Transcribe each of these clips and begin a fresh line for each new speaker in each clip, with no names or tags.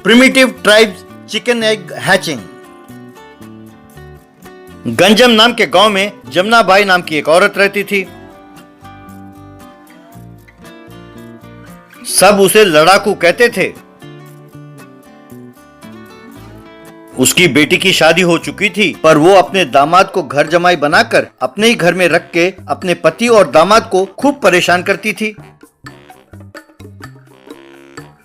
Primitive tribes chicken egg hatching। Ganjam नाम के गांव में जमुना बाई नाम की एक औरत रहती थी। सब उसे लड़ाकू कहते थे। उसकी बेटी की शादी हो चुकी थी, पर वो अपने दामाद को घर जमाई बनाकर अपने ही घर में रख के अपने पति और दामाद को खूब परेशान करती थी।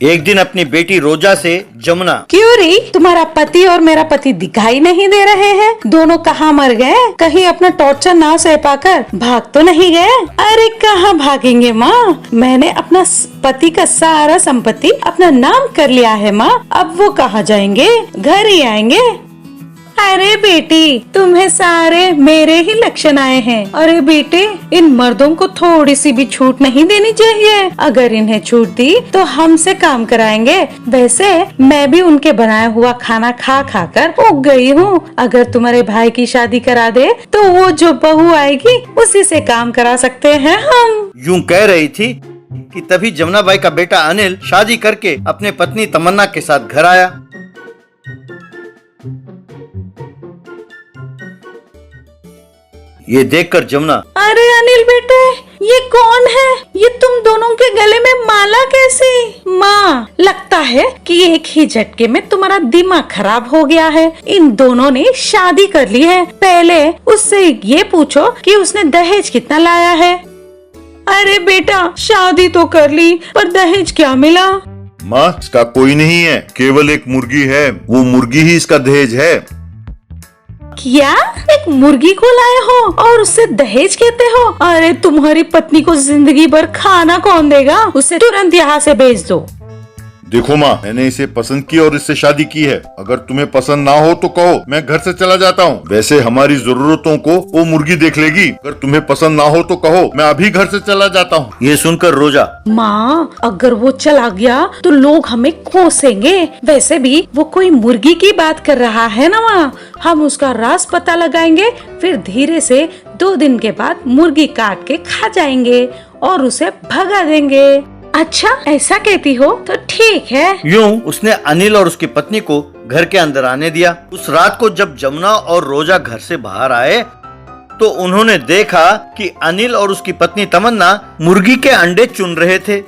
एक दिन अपनी बेटी रोजा से जमुना,
क्यों री, तुम्हारा पति और मेरा पति दिखाई नहीं दे रहे हैं? दोनों कहाँ मर गए? कहीं अपना टॉर्चर ना सह पाकर भाग तो नहीं गए? अरे कहाँ भागेंगे माँ, मैंने अपना पति का सारा संपत्ति अपना नाम कर लिया है माँ। अब वो कहाँ जाएंगे? घर ही आएंगे। अरे बेटी, तुम्हें सारे मेरे ही लक्षण आए हैं। अरे बेटे, इन मर्दों को थोड़ी सी भी छूट नहीं देनी चाहिए। अगर इन्हें छूट दी तो हमसे काम कराएंगे। वैसे मैं भी उनके बनाया हुआ खाना खा खा कर उग गई हूँ। अगर तुम्हारे भाई की शादी करा दे तो वो जो बहू आएगी उसी से काम करा सकते हैं हम।
यूं कह रही थी कि तभी जमुना बाई का बेटा अनिल शादी करके अपने पत्नी तमन्ना के साथ घर आया। ये देखकर जमुना,
अरे अनिल बेटे, ये कौन है? ये तुम दोनों के गले में माला कैसी? माँ, लगता है कि एक ही झटके में तुम्हारा दिमाग खराब हो गया है। इन दोनों ने शादी कर ली है। पहले उससे ये पूछो कि उसने दहेज कितना लाया है। अरे बेटा, शादी तो कर ली, पर दहेज क्या मिला?
माँ, इसका कोई नहीं है, केवल एक मुर्गी है। वो मुर्गी ही इसका दहेज है।
क्या? एक मुर्गी को लाए हो और उससे दहेज कहते हो? अरे तुम्हारी पत्नी को जिंदगी भर खाना कौन देगा? उसे तुरंत यहाँ से भेज दो।
देखो माँ, मैंने इसे पसंद की और इससे शादी की है। अगर तुम्हें पसंद ना हो तो कहो, मैं घर से चला जाता हूँ। वैसे हमारी जरूरतों को वो मुर्गी देख लेगी। अगर तुम्हें पसंद ना हो तो कहो, मैं अभी घर से चला जाता हूँ।
ये सुनकर रोजा,
माँ, अगर वो चला गया तो लोग हमें कोसेंगे। वैसे भी वो कोई मुर्गी की बात कर रहा है ना माँ। हम उसका राज पता लगाएंगे, फिर धीरे से 2 दिन के बाद मुर्गी काट के खा जाएंगे और उसे भगा देंगे। अच्छा, ऐसा कहती हो तो ठीक है।
यूं उसने अनिल और उसकी पत्नी को घर के अंदर आने दिया। उस रात को जब जमुना और रोजा घर से बाहर आए तो उन्होंने देखा कि अनिल और उसकी पत्नी तमन्ना मुर्गी के अंडे चुन रहे थे।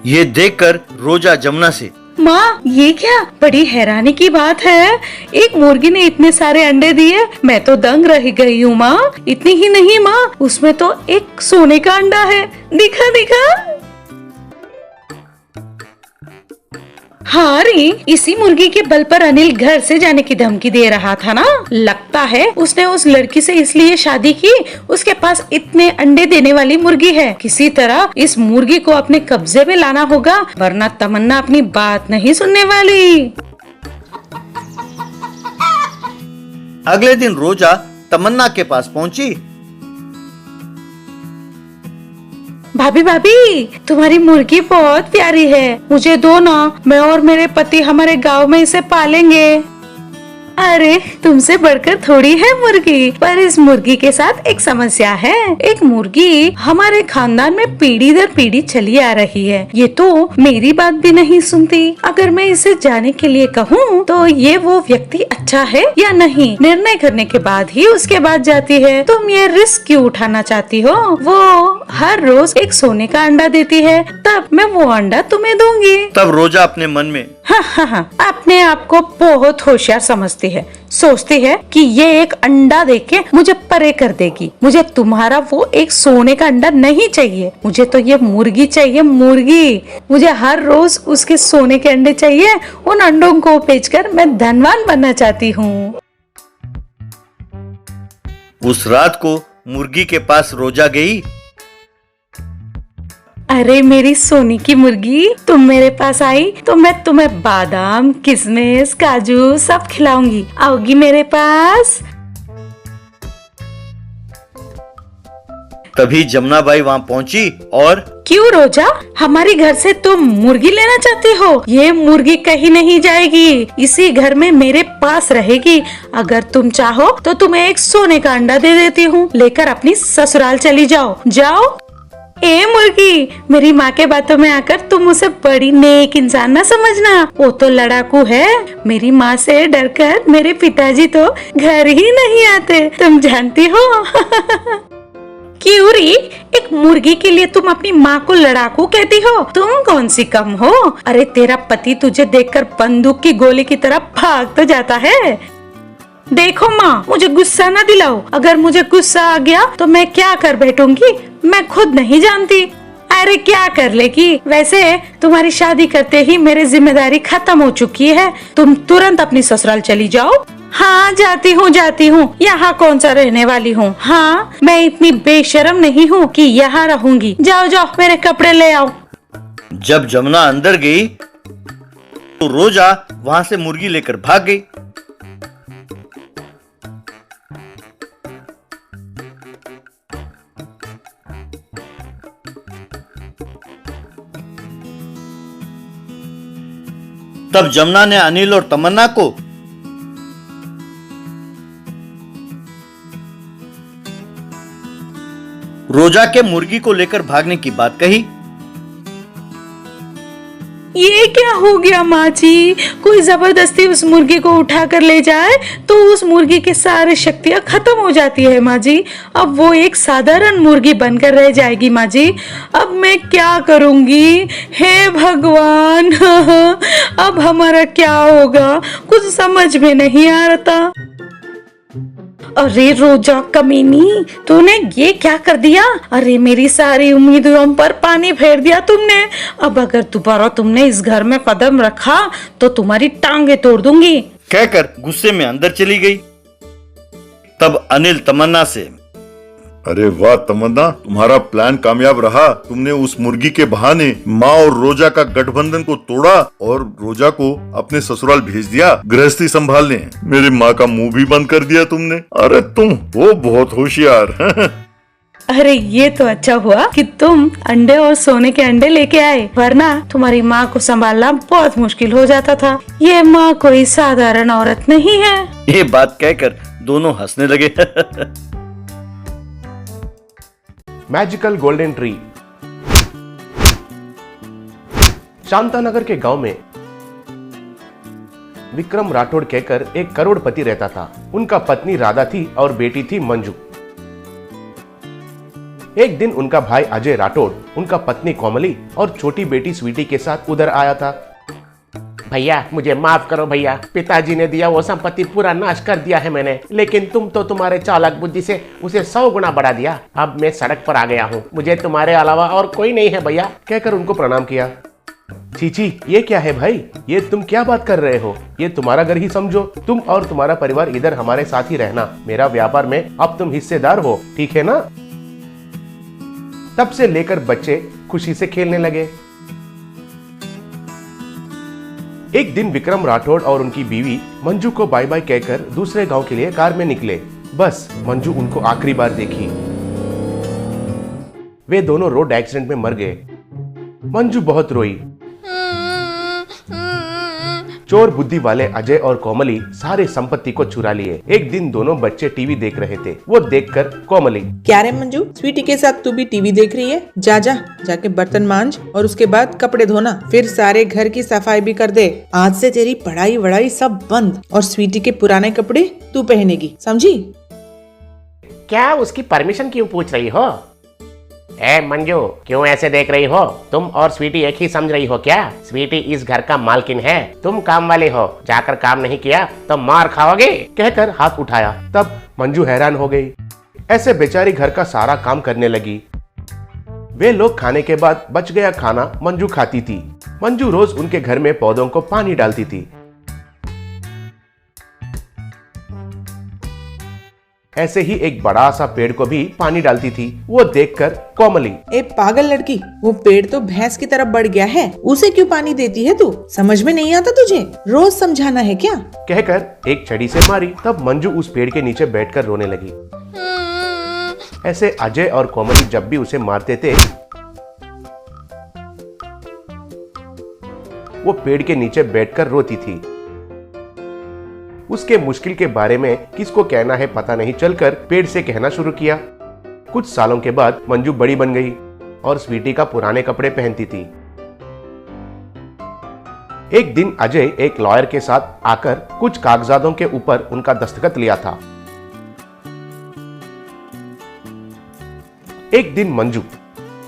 ये देखकर रोजा जमुना से,
माँ, ये क्या बड़ी हैरानी की बात है। एक मुर्गी ने इतने सारे अंडे दिए, मैं तो दंग रह गई हूँ माँ। इतनी ही नहीं माँ, उसमें तो एक सोने का अंडा है। दिखा दिखा। हाँ रे, इसी मुर्गी के बल पर अनिल घर से जाने की धमकी दे रहा था ना। लगता है उसने उस लड़की से इसलिए शादी की, उसके पास इतने अंडे देने वाली मुर्गी है। किसी तरह इस मुर्गी को अपने कब्जे में लाना होगा, वरना तमन्ना अपनी बात नहीं सुनने वाली।
अगले दिन रोजा तमन्ना के पास पहुंची।
भाभी भाभी, तुम्हारी मुर्गी बहुत प्यारी है, मुझे दो ना। मैं और मेरे पति हमारे गांव में इसे पालेंगे। अरे तुमसे बढ़कर थोड़ी है मुर्गी, पर इस मुर्गी के साथ एक समस्या है। एक मुर्गी हमारे खानदान में पीढ़ी दर पीढ़ी चली आ रही है। ये तो मेरी बात भी नहीं सुनती। अगर मैं इसे जाने के लिए कहूँ तो ये वो व्यक्ति अच्छा है या नहीं, निर्णय करने के बाद ही उसके बाद जाती है। तुम ये रिस्क क्यों उठाना चाहती हो? वो हर रोज एक सोने का अंडा देती है, तब मैं वो अंडा तुम्हें दूंगी।
तब रोजा अपने मन में,
हाँ, अपने आप को बहुत होशियार समझती है। सोचती है कि ये एक अंडा देके मुझे परे कर देगी। मुझे तुम्हारा वो एक सोने का अंडा नहीं चाहिए, मुझे तो ये मुर्गी चाहिए, मुर्गी। मुझे हर रोज उसके सोने के अंडे चाहिए। उन अंडों को बेचकर मैं धनवान बनना चाहती हूँ।
उस रात को मुर्गी के पास रोजा गई।
अरे मेरी सोने की मुर्गी, तुम मेरे पास आई तो मैं तुम्हें बादाम, किशमिश, काजू सब खिलाऊंगी। आओगी मेरे पास?
तभी जमुना बाई वहाँ पहुँची और,
क्यों रोजा, हमारी घर से तुम मुर्गी लेना चाहती हो? ये मुर्गी कहीं नहीं जाएगी, इसी घर में मेरे पास रहेगी। अगर तुम चाहो तो तुम्हें एक सोने का अंडा दे देती हूँ, लेकर अपनी ससुराल चली जाओ। जाओ। ए मुर्गी, मेरी माँ के बातों में आकर तुम उसे बड़ी नेक इंसान ना समझना। वो तो लड़ाकू है। मेरी माँ से डरकर मेरे पिताजी तो घर ही नहीं आते, तुम जानती हो। क्यों री, एक मुर्गी के लिए तुम अपनी माँ को लड़ाकू कहती हो? तुम कौन सी कम हो? अरे तेरा पति तुझे देखकर बंदूक की गोली की तरह भाग तो जाता है। देखो माँ, मुझे गुस्सा ना दिलाओ। अगर मुझे गुस्सा आ गया तो मैं क्या कर बैठूंगी मैं खुद नहीं जानती। अरे क्या कर लेगी? वैसे तुम्हारी शादी करते ही मेरी जिम्मेदारी खत्म हो चुकी है। तुम तुरंत अपनी ससुराल चली जाओ। हाँ जाती हूँ। यहाँ कौन सा रहने वाली हूँ? हाँ, मैं इतनी बेशर्म नहीं हूँ कि यहाँ रहूंगी। जाओ जाओ, मेरे कपड़े ले आओ।
जब जमुना अंदर गई तो रोजा वहां से मुर्गी लेकर भाग गई। तब जमुना ने अनिल और तमन्ना को रोजा के मुर्गी को लेकर भागने की बात कही।
ये क्या हो गया माँ जी? कोई जबरदस्ती उस मुर्गी को उठा कर ले जाए तो उस मुर्गी की सारी शक्तियाँ खत्म हो जाती है माँ जी। अब वो एक साधारण मुर्गी बनकर रह जाएगी माँ जी। अब मैं क्या करूँगी? हे भगवान, अब हमारा क्या होगा? कुछ समझ में नहीं आ रहा। अरे रोजा कमीनी, तूने ये क्या कर दिया? अरे मेरी सारी उम्मीदों पर पानी फेर दिया तुमने। अब अगर दोबारा तुमने इस घर में कदम रखा तो तुम्हारी टांगे तोड़ दूंगी।
कहकर गुस्से में अंदर चली गई। तब अनिल तमन्ना से,
अरे वाह तमन्ना, तुम्हारा प्लान कामयाब रहा। तुमने उस मुर्गी के बहाने माँ और रोजा का गठबंधन को तोड़ा और रोजा को अपने ससुराल भेज दिया गृहस्थी संभालने। मेरी माँ का मुंह भी बंद कर दिया तुमने। अरे तुम हो बहुत होशियार।
अरे ये तो अच्छा हुआ कि तुम अंडे और सोने के अंडे लेके आए, वरना तुम्हारी माँ को संभालना बहुत मुश्किल हो जाता था। ये माँ कोई साधारण औरत नहीं है।
ये बात कहकर दोनों हंसने लगे।
Magical golden tree. शांतानगर के गांव में विक्रम राठौड़ कहकर एक करोड़पति रहता था। उनका पत्नी राधा थी और बेटी थी मंजू। एक दिन उनका भाई अजय राठौड़ उनका पत्नी कोमली और छोटी बेटी स्वीटी के साथ उधर आया था। भैया मुझे माफ करो भैया, पिताजी ने दिया वो संपत्ति पूरा नाश कर दिया है मैंने, लेकिन तुम तो तुम्हारे चालाक बुद्धि से उसे 100 गुना बढ़ा दिया। अब मैं सड़क पर आ गया हूँ, मुझे तुम्हारे अलावा और कोई नहीं है भैया, कहकर उनको प्रणाम किया। चीची ये क्या है भाई? ये तुम क्या बात कर रहे हो? ये तुम्हारा घर ही समझो। तुम और तुम्हारा परिवार इधर हमारे साथ ही रहना। मेरा व्यापार में अब तुम हिस्सेदार हो, ठीक है ना? तब से लेकर बच्चे खुशी से खेलने लगे। एक दिन विक्रम राठौड़ और उनकी बीवी मंजू को बाय बाय कहकर दूसरे गांव के लिए कार में निकले। बस मंजू उनको आखिरी बार देखी। वे दोनों रोड एक्सीडेंट में मर गए। मंजू बहुत रोई। चोर बुद्धि वाले अजय और कोमली सारे संपत्ति को चुरा लिए। एक दिन दोनों बच्चे टीवी देख रहे थे। वो देखकर कोमली,
क्या रे मंजू, स्वीटी के साथ तू भी टीवी देख रही है? जाके बर्तन मांज और उसके बाद कपड़े धोना, फिर सारे घर की सफाई भी कर दे। आज से तेरी पढ़ाई वढ़ाई सब बंद और स्वीटी के पुराने कपड़े तू पहनेगी, समझी?
क्या उसकी परमिशन क्यों पूछ रही हो? ए मंजू, क्यों ऐसे देख रही हो? तुम और स्वीटी एक ही समझ रही हो क्या? स्वीटी इस घर का मालकिन है, तुम काम वाले हो। जाकर काम नहीं किया तो मार खाओगे,
कहकर हाथ उठाया। तब मंजू हैरान हो गई। ऐसे बेचारी घर का सारा काम करने लगी। वे लोग खाने के बाद बच गया खाना मंजू खाती थी। मंजू रोज उनके घर में पौधों को पानी डालती थी। ऐसे ही एक बड़ा सा पेड़ को भी पानी डालती थी। वो देखकर कोमली,
ए पागल लड़की, वो पेड़ तो भैंस की तरफ बढ़ गया है, उसे क्यों पानी देती है तू? समझ में नहीं आता तुझे? रोज समझाना है क्या?
कहकर एक छड़ी से मारी। तब मंजू उस पेड़ के नीचे बैठकर रोने लगी। ऐसे अजय और कोमली जब भी उसे मारते थे वो पेड़ के नीचे बैठकर रोती थी। उसके मुश्किल के बारे में किसको कहना है पता नहीं चलकर पेड़ से कहना शुरू किया। कुछ सालों के बाद मंजू बड़ी बन गई और स्वीटी का पुराने कपड़े पहनती थी। एक दिन अजय एक लॉयर के साथ आकर कुछ कागजातों के ऊपर उनका दस्तखत लिया था। एक दिन मंजू,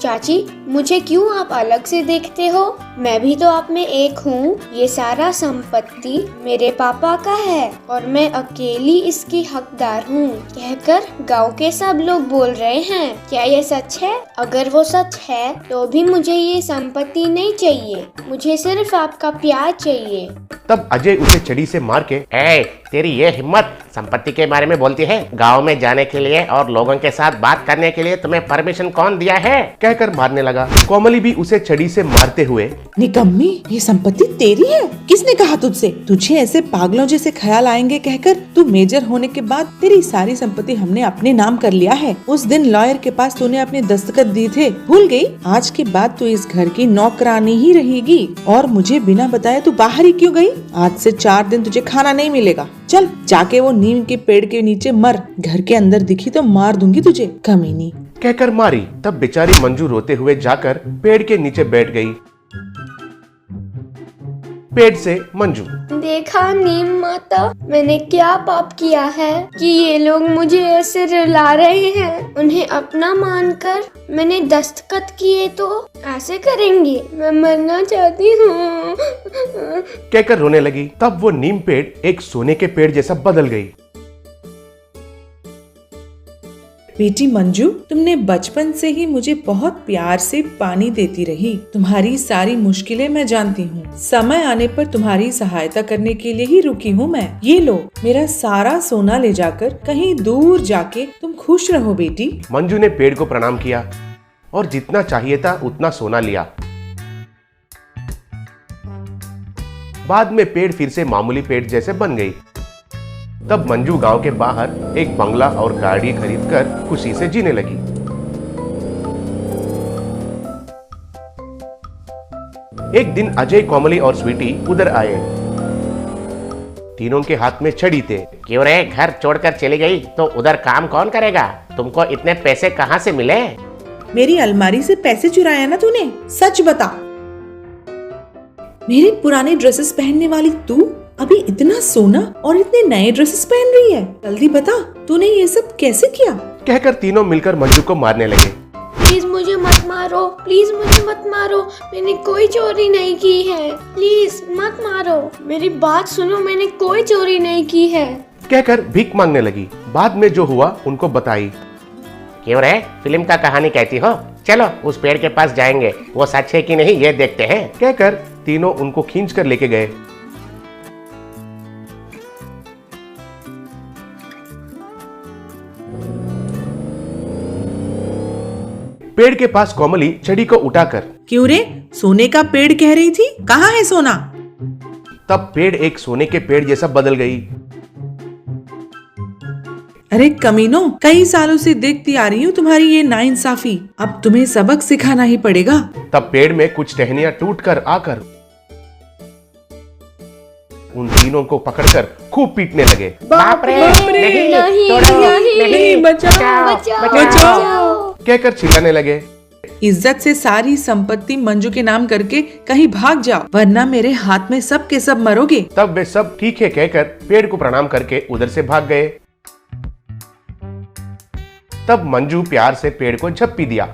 चाची, मुझे क्यों आप अलग से देखते हो? मैं भी तो आप में एक हूँ। ये सारा संपत्ति मेरे पापा का है और मैं अकेली इसकी हकदार हूँ कहकर गांव के सब लोग बोल रहे हैं। क्या ये सच है? अगर वो सच है तो भी मुझे ये संपत्ति नहीं चाहिए। मुझे सिर्फ आपका प्यार चाहिए।
तब अजय उसे छड़ी से मार के, तेरी ये हिम्मत संपत्ति के बारे में बोलती है? गांव में जाने के लिए और लोगों के साथ बात करने के लिए तुम्हें परमिशन कौन दिया है? कहकर मारने लगा। कोमली भी उसे छड़ी से मारते हुए,
निकम्मी, ये संपत्ति तेरी है? किसने कहा तुझसे? तुझे ऐसे पागलों जैसे ख्याल आएंगे कहकर तू मेजर होने के बाद तेरी सारी संपत्ति हमने अपने नाम कर लिया है। उस दिन लॉयर के पास तूने अपने दस्तखत दिए थे, भूल गई? आज के बाद तू इस घर की नौकरानी ही रहेगी। और मुझे बिना बताए तू बाहर ही क्यों गई? आज से 4 दिन तुझे खाना नहीं मिलेगा। चल जाके वो नीम के पेड़ के नीचे मर। घर के अंदर दिखी तो मार दूंगी तुझे, कमीनी।
कहकर मारी। तब बेचारी मंजू रोते हुए जाकर पेड़ के नीचे बैठ गई। पेड़ से मंजू,
देखा नीम माता, मैंने क्या पाप किया है कि ये लोग मुझे ऐसे रुला रहे हैं। उन्हें अपना मानकर मैंने दस्तखत किए तो ऐसे करेंगे? मैं मरना चाहती हूँ।
कहकर रोने लगी। तब वो नीम पेड़ एक सोने के पेड़ जैसा बदल गई।
बेटी मंजू, तुमने बचपन से ही मुझे बहुत प्यार से पानी देती रही। तुम्हारी सारी मुश्किलें मैं जानती हूँ। समय आने पर तुम्हारी सहायता करने के लिए ही रुकी हूँ मैं। ये लो, मेरा सारा सोना ले जाकर कहीं दूर जाके तुम खुश रहो बेटी।
मंजू ने पेड़ को प्रणाम किया और जितना चाहिए था उतना सोना लिया। बाद में पेड़ फिर से मामूली पेड़ जैसे बन गई। तब मंजू गांव के बाहर एक बंगला और गाड़ी खरीदकर खुशी से जीने लगी। एक दिन अजय, कोमली और स्वीटी उधर आए। तीनों के हाथ में छड़ी थे।
क्यों रे, घर छोड़कर चली गई तो उधर काम कौन करेगा? तुमको इतने पैसे कहाँ से मिले?
मेरी अलमारी से पैसे चुराया ना तूने? सच बता। मेरे पुराने ड्रेसेस पहनने वाली तू अभी इतना सोना और इतने नए ड्रेसेस पहन रही है? जल्दी बता, तूने ये सब कैसे किया?
कहकर तीनों मिलकर मंजू को मारने लगे।
प्लीज मुझे मत मारो, प्लीज मुझे मत मारो। मैंने कोई चोरी नहीं की है। प्लीज मत मारो, मेरी बात सुनो, मैंने कोई चोरी नहीं की है।
कहकर भीख मांगने लगी। बाद में जो हुआ उनको बताई।
क्यों रे, फिल्म का कहानी कहती हो? चलो उस पेड़ के पास जाएंगे, वो सच है कि नहीं ये देखते हैं।
कहकर तीनों उनको खींच कर लेके गए। पेड़ के पास कोमली छड़ी को उठाकर,
क्यों रे, सोने का पेड़ कह रही थी? कहाँ है सोना?
तब पेड़ एक सोने के पेड़ जैसा बदल गई।
अरे कमीनों, कई सालों से देखती आ रही हूँ तुम्हारी ये नाइंसाफी। अब तुम्हें सबक सिखाना ही पड़ेगा।
तब पेड़ में कुछ टहनियां टूटकर आकर उन तीनों को पकड़कर खूब पीटने लगे।
बाप रे, नहीं, तोड़ो, नहीं,
बचाओ,
बचाओ।
कहकर चिल्लाने लगे।
इज्जत से सारी संपत्ति मंजू के नाम करके कहीं भाग जाओ, वरना मेरे हाथ में सब के सब मरोगे।
तब वे सब ठीक है कहकर पेड़ को प्रणाम करके उधर से भाग गए। तब मंजू प्यार से पेड़ को झप्पी दिया